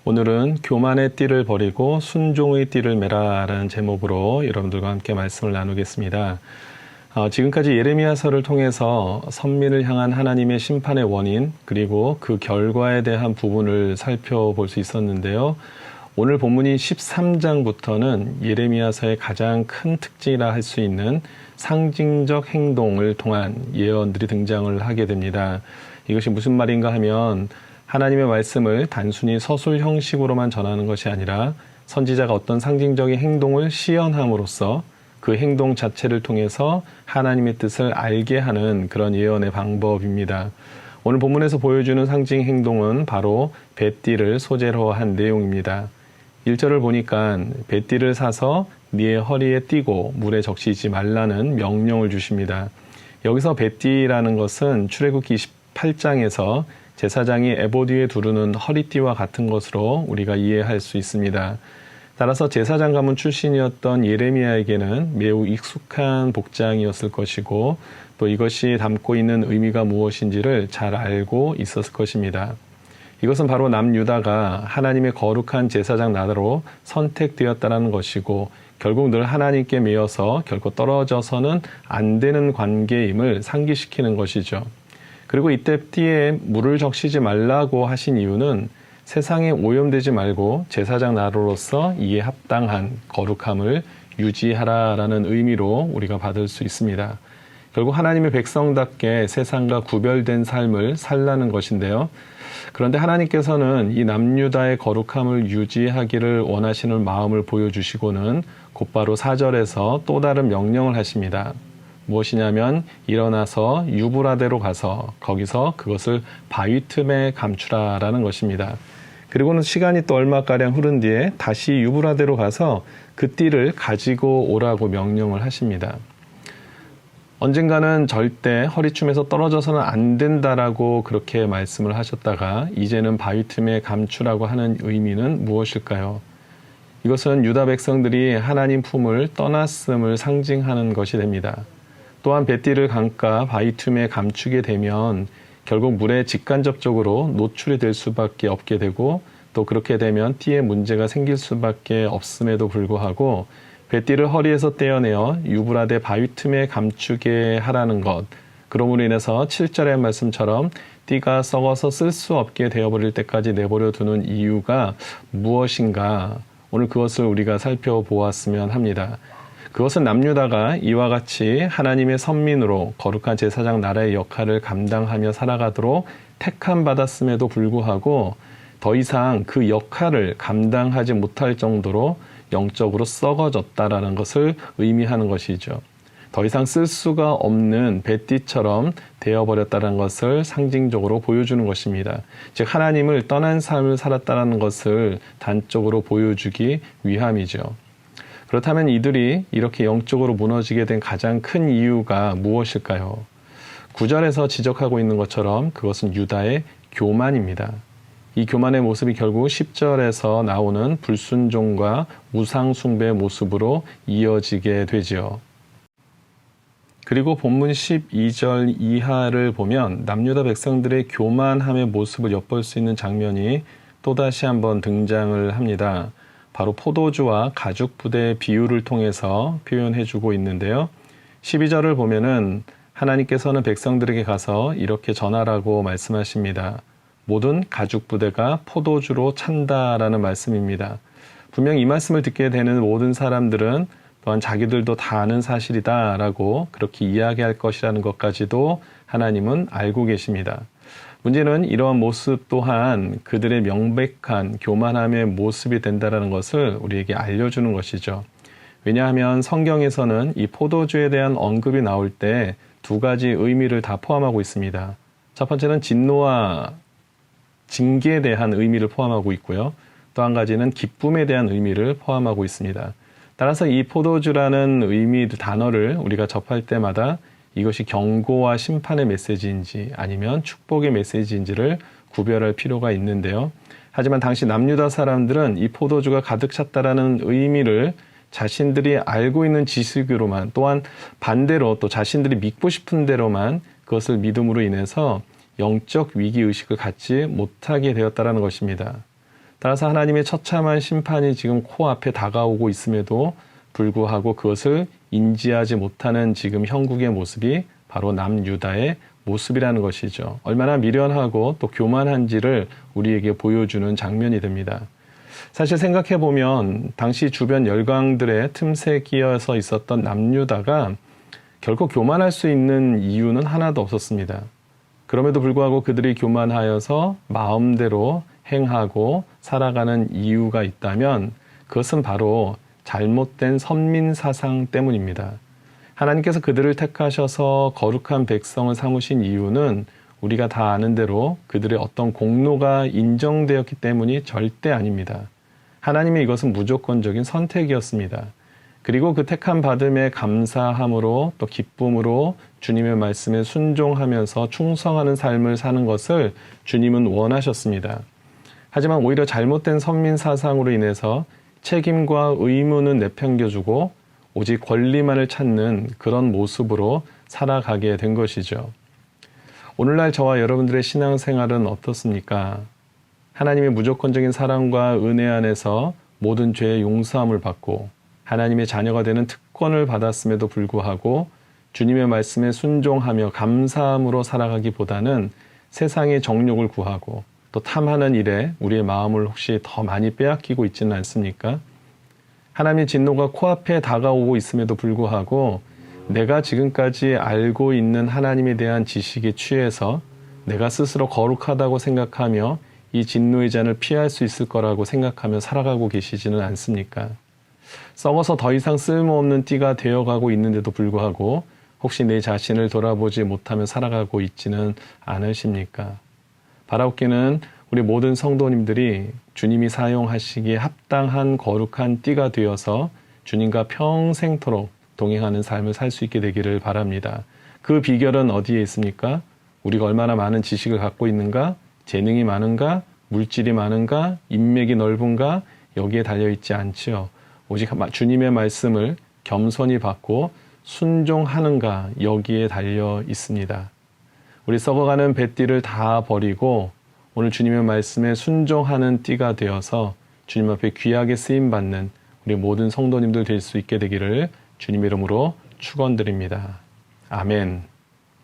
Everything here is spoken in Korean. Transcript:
오늘은 교만의 띠를 버리고 순종의 띠를 매라라는 제목으로 여러분들과 함께 말씀을 나누겠습니다. 지금까지 예레미야서를 통해서 선민을 향한 하나님의 심판의 원인 그리고 그 결과에 대한 부분을 살펴볼 수 있었는데요. 오늘 본문인 13장부터는 예레미야서의 가장 큰 특징이라 할 수 있는 상징적 행동을 통한 예언들이 등장을 하게 됩니다. 이것이 무슨 말인가 하면 하나님의 말씀을 단순히 서술 형식으로만 전하는 것이 아니라 선지자가 어떤 상징적인 행동을 시연함으로써 그 행동 자체를 통해서 하나님의 뜻을 알게 하는 그런 예언의 방법입니다. 오늘 본문에서 보여주는 상징 행동은 바로 뱃띠를 소재로 한 내용입니다. 1절을 보니까 뱃띠를 사서 네 허리에 띠고 물에 적시지 말라는 명령을 주십니다. 여기서 뱃띠라는 것은 출애굽기 28장에서 제사장이 에봇 위에 두르는 허리띠와 같은 것으로 우리가 이해할 수 있습니다. 따라서 제사장 가문 출신이었던 예레미야에게는 매우 익숙한 복장이었을 것이고 또 이것이 담고 있는 의미가 무엇인지를 잘 알고 있었을 것입니다. 이것은 바로 남유다가 하나님의 거룩한 제사장 나라로 선택되었다는 것이고 결국 늘 하나님께 매여서 결코 떨어져서는 안 되는 관계임을 상기시키는 것이죠. 그리고 이때 띠에 물을 적시지 말라고 하신 이유는 세상에 오염되지 말고 제사장 나로로서 이에 합당한 거룩함을 유지하라라는 의미로 우리가 받을 수 있습니다. 결국 하나님의 백성답게 세상과 구별된 삶을 살라는 것인데요. 그런데 하나님께서는 이 남유다의 거룩함을 유지하기를 원하시는 마음을 보여주시고는 곧바로 4절에서 또 다른 명령을 하십니다. 무엇이냐면 일어나서 유브라데로 가서 거기서 그것을 바위 틈에 감추라라는 것입니다. 그리고는 시간이 또 얼마가량 흐른 뒤에 다시 유브라데로 가서 그 띠를 가지고 오라고 명령을 하십니다. 언젠가는 절대 허리춤에서 떨어져서는 안 된다라고 그렇게 말씀을 하셨다가 이제는 바위 틈에 감추라고 하는 의미는 무엇일까요? 이것은 유다 백성들이 하나님 품을 떠났음을 상징하는 것이 됩니다. 또한 뱃띠를 강가 바위 틈에 감추게 되면 결국 물에 직간접적으로 노출이 될 수밖에 없게 되고 또 그렇게 되면 띠에 문제가 생길 수밖에 없음에도 불구하고 뱃띠를 허리에서 떼어내어 유브라데 바위 틈에 감추게 하라는 것, 그러므로 인해서 7절의 말씀처럼 띠가 썩어서 쓸 수 없게 되어버릴 때까지 내버려 두는 이유가 무엇인가, 오늘 그것을 우리가 살펴보았으면 합니다. 그것은 남유다가 이와 같이 하나님의 선민으로 거룩한 제사장 나라의 역할을 감당하며 살아가도록 택함 받았음에도 불구하고 더 이상 그 역할을 감당하지 못할 정도로 영적으로 썩어졌다라는 것을 의미하는 것이죠. 더 이상 쓸 수가 없는 뱃띠처럼 되어버렸다는 것을 상징적으로 보여주는 것입니다. 즉 하나님을 떠난 삶을 살았다는 것을 단적으로 보여주기 위함이죠. 그렇다면 이들이 이렇게 영적으로 무너지게 된 가장 큰 이유가 무엇일까요? 9절에서 지적하고 있는 것처럼 그것은 유다의 교만입니다. 이 교만의 모습이 결국 10절에서 나오는 불순종과 우상 숭배의 모습으로 이어지게 되지요. 그리고 본문 12절 이하를 보면 남유다 백성들의 교만함의 모습을 엿볼 수 있는 장면이 또다시 한번 등장을 합니다. 바로 포도주와 가죽 부대의 비유를 통해서 표현해주고 있는데요. 12절을 보면은 하나님께서는 백성들에게 가서 이렇게 전하라고 말씀하십니다. 모든 가죽 부대가 포도주로 찬다라는 말씀입니다. 분명 이 말씀을 듣게 되는 모든 사람들은 또한 자기들도 다 아는 사실이다라고 그렇게 이야기할 것이라는 것까지도 하나님은 알고 계십니다. 문제는 이러한 모습 또한 그들의 명백한 교만함의 모습이 된다는 것을 우리에게 알려주는 것이죠. 왜냐하면 성경에서는 이 포도주에 대한 언급이 나올 때 두 가지 의미를 다 포함하고 있습니다. 첫 번째는 진노와 징계에 대한 의미를 포함하고 있고요. 또 한 가지는 기쁨에 대한 의미를 포함하고 있습니다. 따라서 이 포도주라는 의미 단어를 우리가 접할 때마다 이것이 경고와 심판의 메시지인지 아니면 축복의 메시지인지를 구별할 필요가 있는데요. 하지만 당시 남유다 사람들은 이 포도주가 가득 찼다라는 의미를 자신들이 알고 있는 지식으로만, 또한 반대로 또 자신들이 믿고 싶은 대로만 그것을 믿음으로 인해서 영적 위기의식을 갖지 못하게 되었다는 것입니다. 따라서 하나님의 처참한 심판이 지금 코앞에 다가오고 있음에도 불구하고 그것을 인지하지 못하는 지금 형국의 모습이 바로 남유다의 모습이라는 것이죠. 얼마나 미련하고 또 교만한지를 우리에게 보여주는 장면이 됩니다. 사실 생각해 보면 당시 주변 열강들의 틈새 끼어서 있었던 남유다가 결코 교만할 수 있는 이유는 하나도 없었습니다. 그럼에도 불구하고 그들이 교만하여서 마음대로 행하고 살아가는 이유가 있다면 그것은 바로 잘못된 선민 사상 때문입니다. 하나님께서 그들을 택하셔서 거룩한 백성을 삼으신 이유는 우리가 다 아는 대로 그들의 어떤 공로가 인정되었기 때문이 절대 아닙니다. 하나님의 이것은 무조건적인 선택이었습니다. 그리고 그 택함 받음에 감사함으로 또 기쁨으로 주님의 말씀에 순종하면서 충성하는 삶을 사는 것을 주님은 원하셨습니다. 하지만 오히려 잘못된 선민 사상으로 인해서 책임과 의무는 내팽겨주고 오직 권리만을 찾는 그런 모습으로 살아가게 된 것이죠. 오늘날 저와 여러분들의 신앙생활은 어떻습니까? 하나님의 무조건적인 사랑과 은혜 안에서 모든 죄의 용서함을 받고 하나님의 자녀가 되는 특권을 받았음에도 불구하고 주님의 말씀에 순종하며 감사함으로 살아가기보다는 세상의 정욕을 구하고 또 탐하는 일에 우리의 마음을 혹시 더 많이 빼앗기고 있지는 않습니까? 하나님의 진노가 코앞에 다가오고 있음에도 불구하고 내가 지금까지 알고 있는 하나님에 대한 지식에 취해서 내가 스스로 거룩하다고 생각하며 이 진노의 잔을 피할 수 있을 거라고 생각하며 살아가고 계시지는 않습니까? 썩어서 더 이상 쓸모없는 띠가 되어가고 있는데도 불구하고 혹시 내 자신을 돌아보지 못하며 살아가고 있지는 않으십니까? 바라옵기는 우리 모든 성도님들이 주님이 사용하시기에 합당한 거룩한 띠가 되어서 주님과 평생토록 동행하는 삶을 살 수 있게 되기를 바랍니다. 그 비결은 어디에 있습니까? 우리가 얼마나 많은 지식을 갖고 있는가? 재능이 많은가? 물질이 많은가? 인맥이 넓은가? 여기에 달려있지 않지요. 오직 주님의 말씀을 겸손히 받고 순종하는가? 여기에 달려 있습니다. 우리 썩어가는 뱃띠를 다 버리고 오늘 주님의 말씀에 순종하는 띠가 되어서 주님 앞에 귀하게 쓰임받는 우리 모든 성도님들 될 수 있게 되기를 주님 이름으로 축원드립니다. 아멘.